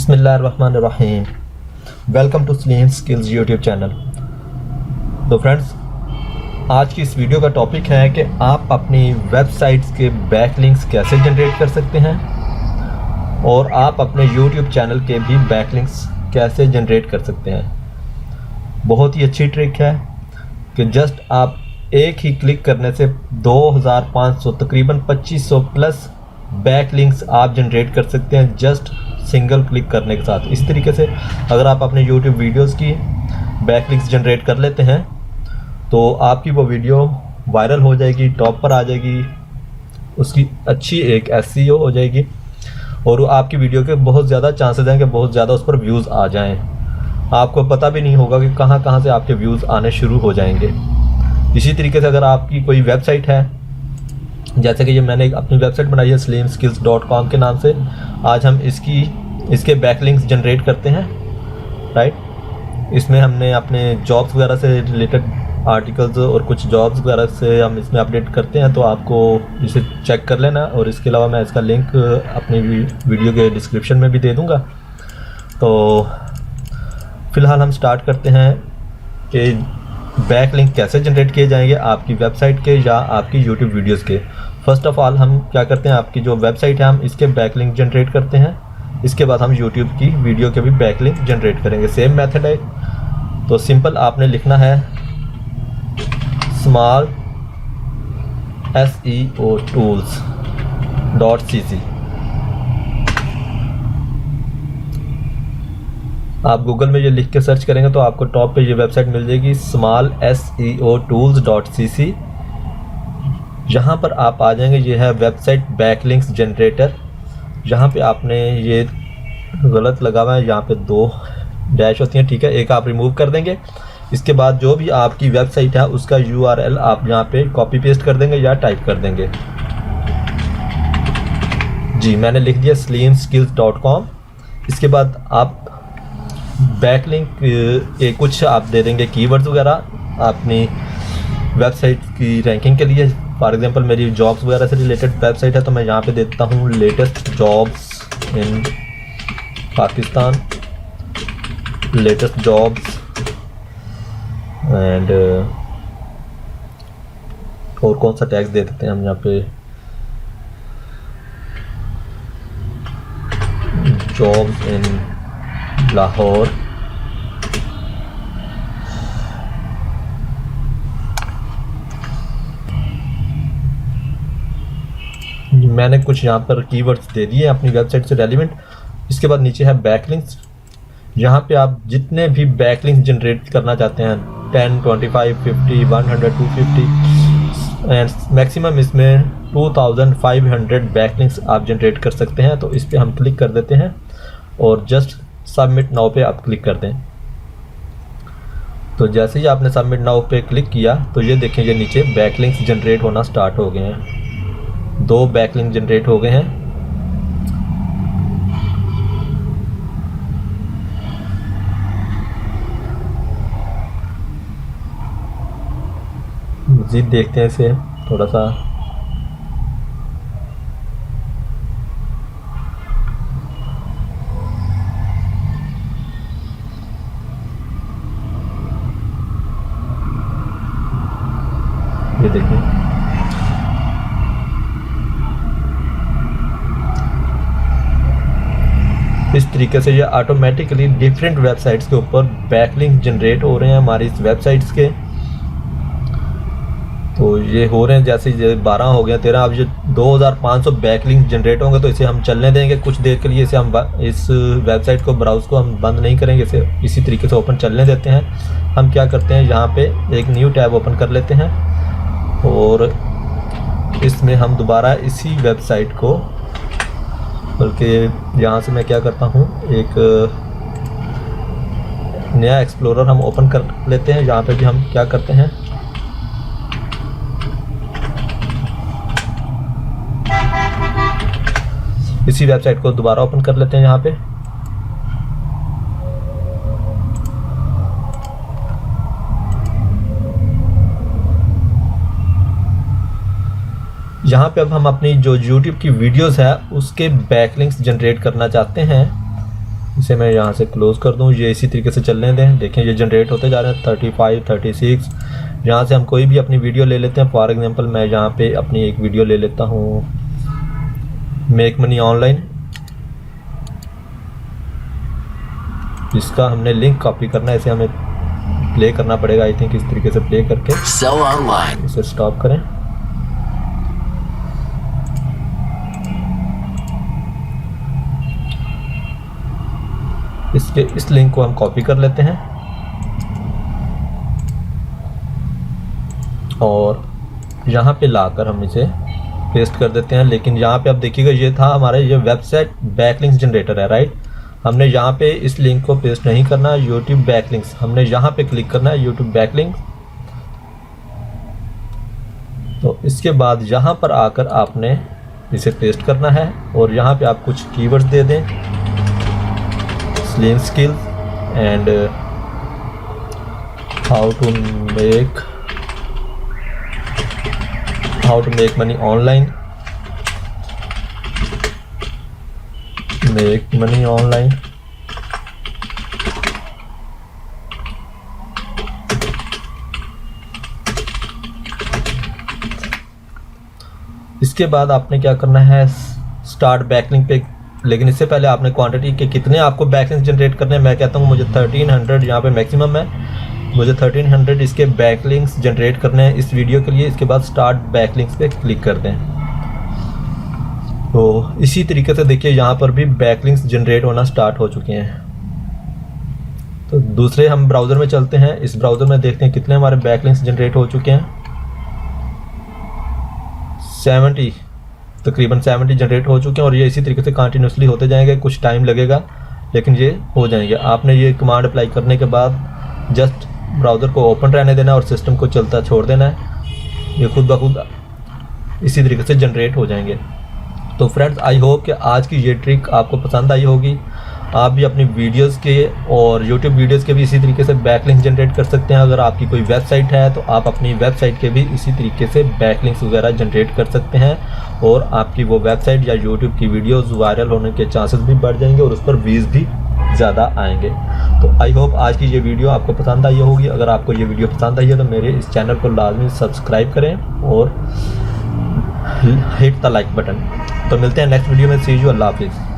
बिस्मिल्लाहिर्रहमानिर्रहीम। Welcome to Salim skills YouTube channel. तो friends, आज की इस वीडियो का टॉपिक है कि आप अपनी वेबसाइट्स के बैकलिंक्स कैसे जनरेट कर सकते हैं और आप अपने यूट्यूब चैनल के भी बैकलिंक्स कैसे जनरेट कर सकते हैं। बहुत ही अच्छी ट्रिक है कि जस्ट आप एक ही क्लिक करने से 2500 तकरीबन 2500 प्लस बैकलिंक्स आप जनरेट कर सकते हैं जस्ट सिंगल क्लिक करने के साथ। इस तरीके से अगर आप अपने YouTube वीडियोस की बैकलिंक्स जनरेट कर लेते हैं तो आपकी वो वीडियो वायरल हो जाएगी, टॉप पर आ जाएगी, उसकी अच्छी एक SEO हो जाएगी और आपकी वीडियो के बहुत ज़्यादा चांसेस हैं कि बहुत ज़्यादा उस पर व्यूज़ आ जाएं। आपको पता भी नहीं होगा कि कहाँ कहाँ से आपके व्यूज़ आने शुरू हो जाएंगे। इसी तरीके से अगर आपकी कोई वेबसाइट है, जैसे कि ये मैंने अपनी वेबसाइट बनाई है slimskills.com के नाम से, आज हम इसके बैकलिंक्स जनरेट करते हैं, राइट। इसमें हमने अपने जॉब्स वगैरह से रिलेटेड आर्टिकल्स और कुछ जॉब्स वगैरह से हम इसमें अपडेट करते हैं, तो आपको इसे चेक कर लेना। और इसके अलावा मैं इसका लिंक अपनी वीडियो के डिस्क्रिप्शन में भी दे दूँगा। तो फ़िलहाल हम स्टार्ट करते हैं कि बैकलिंक कैसे जनरेट किए जाएंगे आपकी वेबसाइट के या आपकी यूट्यूब वीडियोस के। फर्स्ट ऑफ ऑल हम क्या करते हैं, आपकी जो वेबसाइट है हम इसके बैकलिंक जनरेट करते हैं। इसके बाद हम यूट्यूब की वीडियो के भी बैकलिंक जनरेट करेंगे। सेम मेथड है। तो सिंपल आपने लिखना है small SEO tools.cc। आप गूगल में ये लिख के सर्च करेंगे तो आपको टॉप पे ये वेबसाइट मिल जाएगी small SEO tools.cc। यहाँ पर आप आ जाएंगे, ये है वेबसाइट बैकलिंक्स जनरेटर। यहाँ पे आपने ये गलत लगा हुआ है, यहाँ पे 2 डैश होती हैं, ठीक है, एक आप रिमूव कर देंगे। इसके बाद जो भी आपकी वेबसाइट है उसका URL आप यहाँ पे कॉपी पेस्ट कर देंगे या टाइप कर देंगे। जी, मैंने लिख दिया slimskills.com। इसके बाद आप बैकलिंक के कुछ आप दे देंगे कीवर्ड्स वगैरह अपनी वेबसाइट की रैंकिंग के लिए। फॉर एग्जांपल मेरी जॉब्स वगैरह से रिलेटेड वेबसाइट है तो मैं यहाँ पे देता हूँ latest jobs in Pakistan, latest jobs and और कौन सा टैग दे देते हैं हम यहाँ पे, जॉब्स इन लाहौर। मैंने कुछ यहाँ पर कीवर्ड्स दे दिए अपनी वेबसाइट से रेलिवेंट। इसके बाद नीचे है बैकलिंक्स। यहाँ पे आप जितने भी बैकलिंक्स जनरेट करना चाहते हैं 10, 25, 50, 100, 250 एंड मैक्सिमम इसमें 2500 बैकलिंक्स आप जनरेट कर सकते हैं। तो इस पर हम क्लिक कर देते हैं और जस्ट सबमिट नाउ पे आप क्लिक कर दें। तो जैसे ही आपने सबमिट नाउ पे क्लिक किया तो ये देखें, ये नीचे बैकलिंक्स जनरेट होना स्टार्ट हो गए हैं। 2 बैकलिंक जनरेट हो गए हैं। मज़ीद देखते हैं इसे थोड़ा सा। ये देखिए, इस तरीके से ये ऑटोमेटिकली डिफरेंट वेबसाइट्स के ऊपर बैकलिंक जनरेट हो रहे हैं हमारी इस वेबसाइट्स के। तो ये हो रहे हैं, जैसे ये 12 हो गए, 13, अब ये 2500 बैकलिंक जनरेट होंगे। तो इसे हम चलने देंगे कुछ देर के लिए। इसे हम इस वेबसाइट को ब्राउज को हम बंद नहीं करेंगे, इसे इसी तरीके से ओपन चलने देते हैं। हम क्या करते हैं, यहाँ पे एक न्यू टैब ओपन कर लेते हैं और इसमें हम दोबारा इसी वेबसाइट को, बल्कि यहाँ से मैं क्या करता हूँ, एक नया एक्सप्लोरर हम ओपन कर लेते हैं। यहाँ पे भी हम क्या करते हैं, इसी वेबसाइट को दोबारा ओपन कर लेते हैं। यहाँ पे यहाँ पे अब हम अपनी जो YouTube की वीडियोस है उसके बैकलिंक्स जनरेट करना चाहते हैं। इसे मैं यहाँ से क्लोज़ कर दूँ, ये इसी तरीके से चलने दें। देखें ये जनरेट होते जा रहे हैं 35, 36। यहाँ से हम कोई भी अपनी वीडियो ले लेते हैं। फॉर एग्जांपल मैं यहाँ पे अपनी एक वीडियो ले लेता हूँ, मेक मनी ऑनलाइन। इसका हमने लिंक कॉपी करना है, इसे हमें प्ले करना पड़ेगा। आई थिंक इस तरीके से प्ले करके इसे स्टॉप करें। इस लिंक को हम कॉपी कर लेते हैं और यहाँ पे लाकर हम इसे पेस्ट कर देते हैं। लेकिन यहाँ पे आप देखिएगा ये था हमारा ये वेबसाइट बैकलिंक्स जनरेटर है, राइट। हमने यहाँ पे इस लिंक को पेस्ट नहीं करना है, यूट्यूब बैकलिंक्स हमने यहाँ पे क्लिक करना है, यूट्यूब बैकलिंक्स। तो इसके बाद यहाँ पर आकर आपने इसे पेस्ट करना है और यहाँ पे आप कुछ कीवर्ड्स दे दें, slim skills and how to make money online, make money online. इसके बाद आपने क्या करना है, स्टार्ट बैकलिंक पे। लेकिन इससे पहले आपने क्वांटिटी के कितने आपको बैकलिंक्स जनरेट करने हैं। मैं कहता हूँ मुझे 1300 यहाँ पे मैक्सिमम है, मुझे 1300 इसके बैकलिंक्स जनरेट करने हैं इस वीडियो के लिए। इसके बाद स्टार्ट बैकलिंक्स पे क्लिक कर दें। तो इसी तरीके से देखिए यहाँ पर भी बैकलिंक्स जनरेट होना स्टार्ट हो चुके हैं। तो दूसरे हम ब्राउज़र में चलते हैं, इस ब्राउज़र में देखते हैं कितने हमारे बैकलिंक्स जनरेट हो चुके हैं। 70, तकरीबन 70 जनरेट हो चुके हैं और ये इसी तरीके से कंटिन्यूसली होते जाएंगे। कुछ टाइम लगेगा लेकिन ये हो जाएंगे। आपने ये कमांड अप्लाई करने के बाद जस्ट ब्राउज़र को ओपन रहने देना और सिस्टम को चलता छोड़ देना है, ये खुद ब खुद इसी तरीके से जनरेट हो जाएंगे। तो फ्रेंड्स आई होप कि आज की ये ट्रिक आपको पसंद आई होगी। आप भी अपनी वीडियोस के और यूट्यूब वीडियोस के भी इसी तरीके से बैकलिंक्स जनरेट कर सकते हैं। अगर आपकी कोई वेबसाइट है तो आप अपनी वेबसाइट के भी इसी तरीके से बैकलिंक्स वगैरह जनरेट कर सकते हैं और आपकी वो वेबसाइट या यूट्यूब की वीडियोस वायरल होने के चांसेस भी बढ़ जाएंगे और उस पर व्यूज़ भी ज़्यादा आएंगे। तो आई होप आज की ये वीडियो आपको पसंद आई होगी। अगर आपको ये वीडियो पसंद आई है तो मेरे इस चैनल को लाजमी सब्सक्राइब करें और हिट द लाइक बटन। तो मिलते हैं नेक्स्ट वीडियो में। सी यू, अल्लाह हाफिज़।